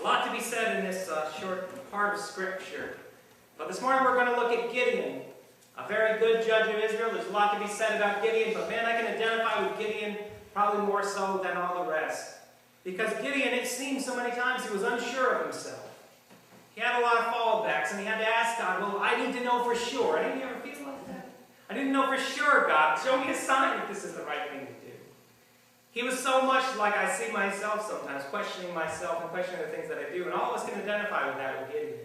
lot to be said in this short part of Scripture. But this morning we're going to look at Gideon, a very good judge of Israel. There's a lot to be said about Gideon, but man, I can identify with Gideon probably more so than all the rest. Because Gideon, it seems so many times he was unsure of himself. He had a lot of fallbacks, and he had to ask God, well, I need to know for sure. Didn't you ever feel like that? I didn't know for sure, God. Show me a sign that this is the right thing to do. He was so much like I see myself sometimes, questioning myself and questioning the things that I do. And all of us can identify with that with Gideon.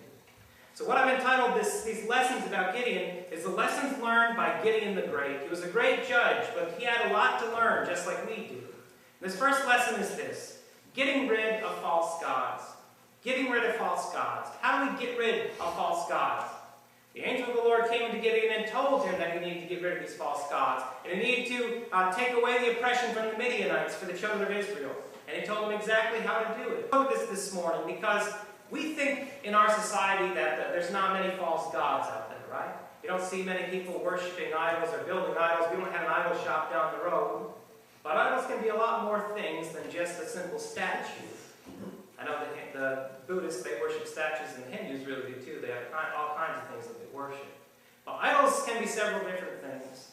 So what I've entitled these lessons about Gideon is the lessons learned by Gideon the Great. He was a great judge, but he had a lot to learn, just like we do. This first lesson is this: getting rid of false gods. Getting rid of false gods. How do we get rid of false gods? The angel of the Lord came to Gideon and told him that he needed to get rid of these false gods. And he needed to take away the oppression from the Midianites for the children of Israel. And he told him exactly how to do it. I wrote this morning because we think in our society that there's not many false gods out there, right? You don't see many people worshiping idols or building idols. We don't have an idol shop down the road. But idols can be a lot more things than just a simple statue. I know that the Buddhists, they worship statues, and the Hindus really do too. They have all kinds of things that they worship. But idols can be several different things.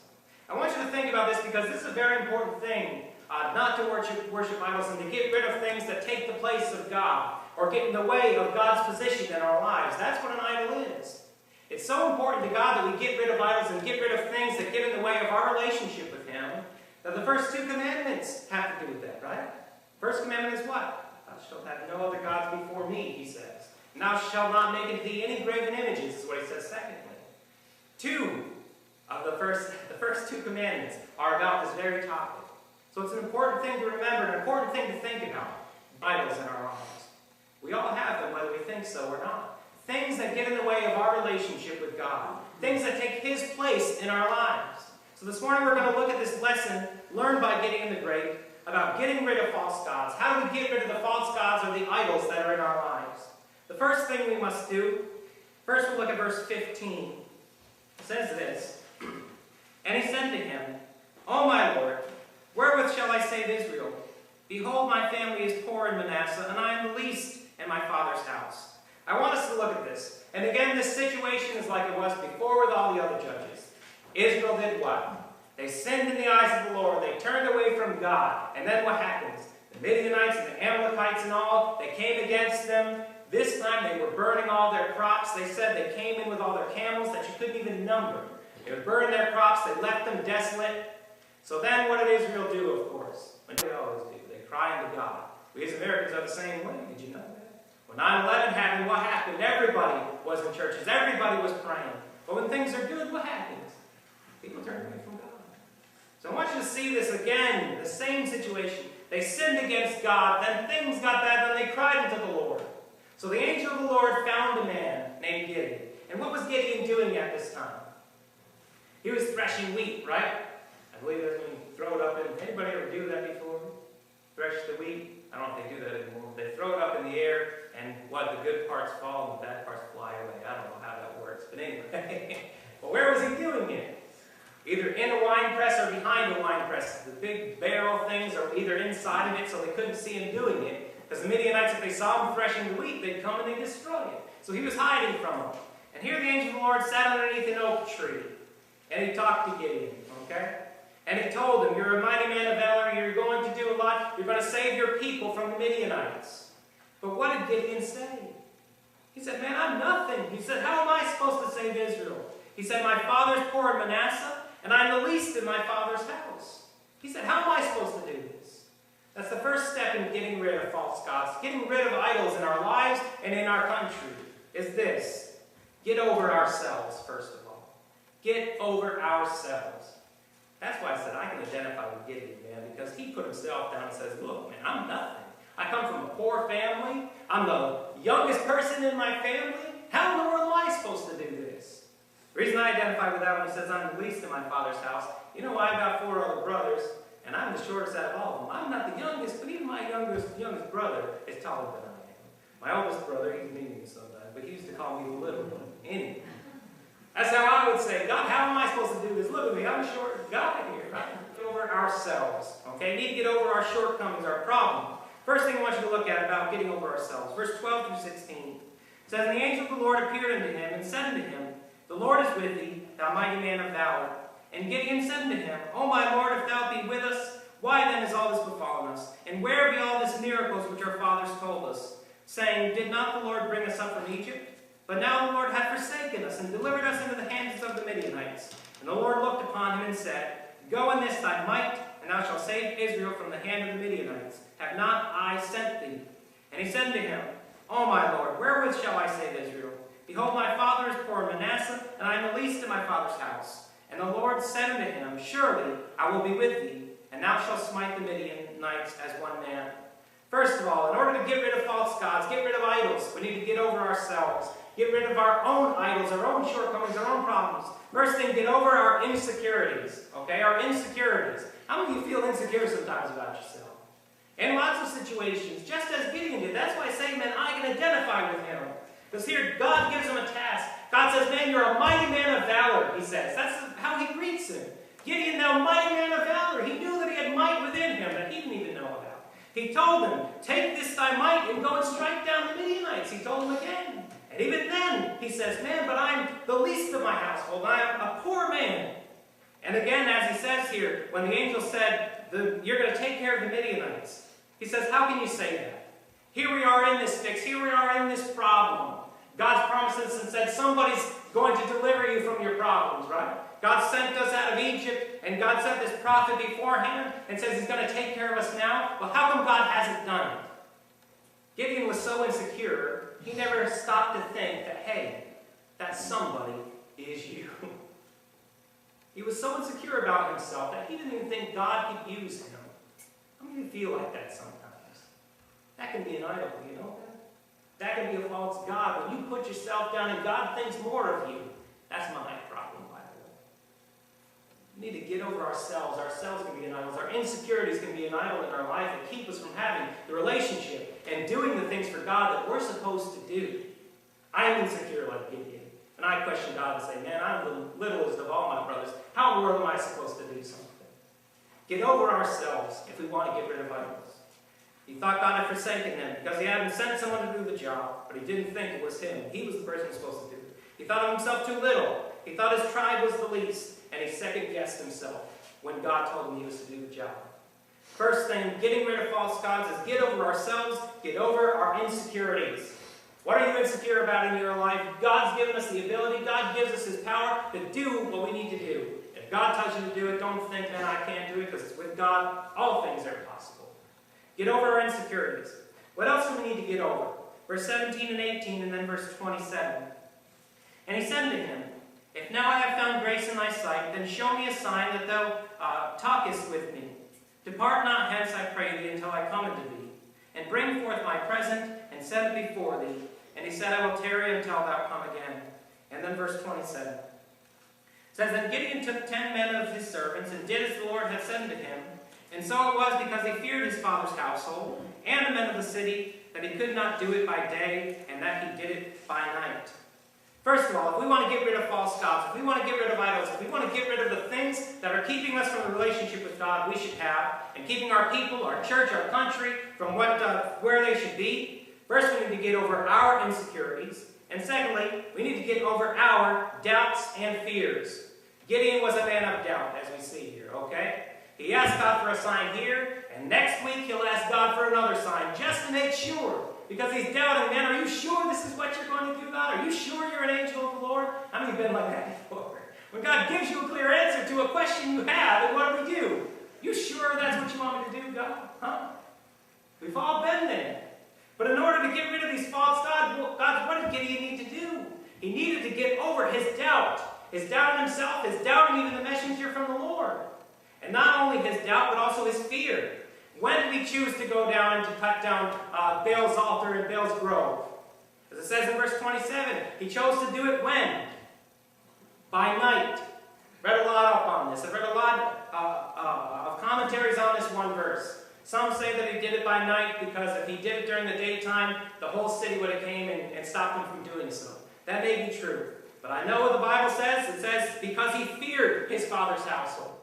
I want you to think about this because this is a very important thing, not to worship idols and to get rid of things that take the place of God or get in the way of God's position in our lives. That's what an idol is. It's so important to God that we get rid of idols and get rid of things that get in the way of our relationship with Him, that the first two commandments have to do with that, right? First commandment is what? Thou shalt have no other gods before me, he says. And thou shalt not make unto thee any graven images, is what he says secondly. Two of the first two commandments are about this very topic. So it's an important thing to remember, an important thing to think about. Idols in our lives. We all have them, whether we think so or not. Things that get in the way of our relationship with God. Things that take His place in our lives. So this morning we're going to look at this lesson learned by Gideon the Great about getting rid of false gods. How do we get rid of the false gods or the idols that are in our lives? The first thing we must do, first we'll look at verse 15. It says this: And he said to him, O my Lord, wherewith shall I save Israel? Behold, my family is poor in Manasseh, and I am the least in my father's house. I want us to look at this. And again, this situation is like it was before with all the other judges. Israel did what? They sinned in the eyes of the Lord. They turned away from God. And then what happens? The Midianites and the Amalekites and all, they came against them. This time they were burning all their crops. They said they came in with all their camels that you couldn't even number. They would burn their crops. They left them desolate. So then what did Israel do, of course? What do they always do? They cry unto God. We as Americans are the same way. Did you know that? When 9/11 happened, what happened? Everybody was in churches. Everybody was praying. But when things are good, what happens? People turn away from God. So I want you to see this again, the same situation. They sinned against God, then things got bad, then they cried unto the Lord. So the angel of the Lord found a man named Gideon. And what was Gideon doing at this time? He was threshing wheat, right? I believe that's when you throw it up in. Anybody ever do that before? Thresh the wheat? I don't know if they do that anymore. They throw it up in the air, and what, the good parts fall and the bad parts fly away. I don't know how that works, but anyway. Well, where was he doing it? Either in a wine press or behind a wine press. The big barrel things are either inside of it, so they couldn't see him doing it. Because the Midianites, if they saw him threshing the wheat, they'd come and they'd destroy it. So he was hiding from them. And here the angel of the Lord sat underneath an oak tree. And he talked to Gideon, okay? And he told him, you're a mighty man of valor, you're going to do a lot, you're going to save your people from the Midianites. But what did Gideon say? He said, man, I'm nothing. He said, how am I supposed to save Israel? He said, my father's poor in Manasseh, and I'm the least in my father's house. He said, how am I supposed to do this? That's the first step in getting rid of false gods. Getting rid of idols in our lives and in our country is this: get over ourselves, first of all. Get over ourselves. That's why I said I can identify with Gideon, man, because he put himself down and says, look, man, I'm nothing. I come from a poor family. I'm the youngest person in my family. How in the world am I supposed to do this? The reason I identify with that when he says I'm the least in my father's house, you know, I've got 4 other brothers, and I'm the shortest out of all of them. I'm not the youngest, but even my youngest brother is taller than I am. My oldest brother, he's mean to me sometimes, but he used to call me the little one. Anyway, that's how I would say, God, how am I supposed to do this? Look at me, I'm a short guy here, right? Get over ourselves, okay? We need to get over our shortcomings, our problems. First thing I want you to look at about getting over ourselves. Verse 12 through 16. It says, "And the angel of the Lord appeared unto him, and said unto him, The Lord is with thee, thou mighty man of valor. And Gideon said unto him, O my Lord, if thou be with us, why then is all this befallen us? And where be all these miracles which our fathers told us, saying, Did not the Lord bring us up from Egypt? But now the Lord hath forsaken us, and delivered us into the hands of the Midianites. And the Lord looked upon him, and said, Go in this thy might, and thou shalt save Israel from the hand of the Midianites. Have not I sent thee? And he said unto him, O my Lord, wherewith shall I save Israel? Behold, my father is poor in Manasseh, and I am the least in my father's house. And the Lord said unto him, Surely I will be with thee, and thou shalt smite the Midianites as one man." First of all, in order to get rid of false gods, get rid of idols, we need to get over ourselves. Get rid of our own idols, our own shortcomings, our own problems. First thing, get over our insecurities. Okay, our insecurities. How many of you feel insecure sometimes about yourself? In lots of situations, just as Gideon did. That's why I say, man, I can identify with him. Because here, God gives him a task. God says, man, you're a mighty man of valor, he says. That's how he greets him. Gideon, thou mighty man of valor. He knew that he had might within him that he didn't even know about. He told him, take this thy might and go and strike down the Midianites. He told him again. And even then, he says, man, but I'm the least of my household. I am a poor man. And again, as he says here, when the angel said, you're going to take care of the Midianites, he says, how can you say that? Here we are in this fix. Here we are in this problem. God's promised us and said, somebody's going to deliver you from your problems, right? God sent us out of Egypt, and God sent this prophet beforehand and says he's going to take care of us now. Well, how come God hasn't done it? Gideon was so insecure, he never stopped to think that, hey, that somebody is you. He was so insecure about himself that he didn't even think God could use him. How many of you feel like that sometimes? That can be an idol, you know that? That can be a false god. When you put yourself down and God thinks more of you, that's my problem, by the way. We need to get over ourselves. Ourselves can be an idol. Our insecurities can be an idol in our life that keep us from having the relationship and doing the things for God that we're supposed to do. I am insecure like Gideon. And I question God and say, man, I'm the littlest of all my brothers. How in the world am I supposed to do something? Get over ourselves if we want to get rid of idols. He thought God had forsaken him because he hadn't sent someone to do the job, but he didn't think it was him. He was the person who was supposed to do it. He thought of himself too little. He thought his tribe was the least, and he second-guessed himself when God told him he was to do the job. First thing, getting rid of false gods is get over ourselves, get over our insecurities. What are you insecure about in your life? God's given us the ability, God gives us his power to do what we need to do. If God tells you to do it, don't think, man, I can't do it, because with God, all things are possible. Get over our insecurities. What else do we need to get over? Verse 17 and 18, and then verse 27. And he said to him, If now I have found grace in thy sight, then show me a sign that thou talkest with me. Depart not hence, I pray thee, until I come unto thee. And bring forth my present, and set it before thee. And he said, I will tarry until thou come again. And then verse 27. It says, Then Gideon took 10 men of his servants, and did as the Lord had said unto him. And so it was because he feared his father's household, and the men of the city, that he could not do it by day, and that he did it by night. First of all, if we want to get rid of false gods, if we want to get rid of idols, if we want to get rid of the things that are keeping us from the relationship with God we should have, and keeping our people, our church, our country from where they should be, first we need to get over our insecurities, and secondly, we need to get over our doubts and fears. Gideon was a man of doubt, as we see here, okay? He asked God for a sign here, and next week he'll ask God for another sign, just to make sure. Because he's doubting, man, are you sure this is what you're going to do, God? Are you sure you're an angel of the Lord? How many of you been like that before? When God gives you a clear answer to a question you have, and what do we do? You sure that's what you want me to do, God? Huh? We've all been there. But in order to get rid of these false gods, what did Gideon need to do? He needed to get over his doubt. His doubt in himself, his doubt in even the messenger from the Lord. And not only his doubt, but also his fear. When did he choose to go down and to cut down Baal's altar in Baal's grove? As it says in verse 27, he chose to do it when? By night. Read a lot up on this. I've read a lot of commentaries on this one verse. Some say that he did it by night because if he did it during the daytime, the whole city would have came and stopped him from doing so. That may be true. But I know what the Bible says. It says because he feared his father's household.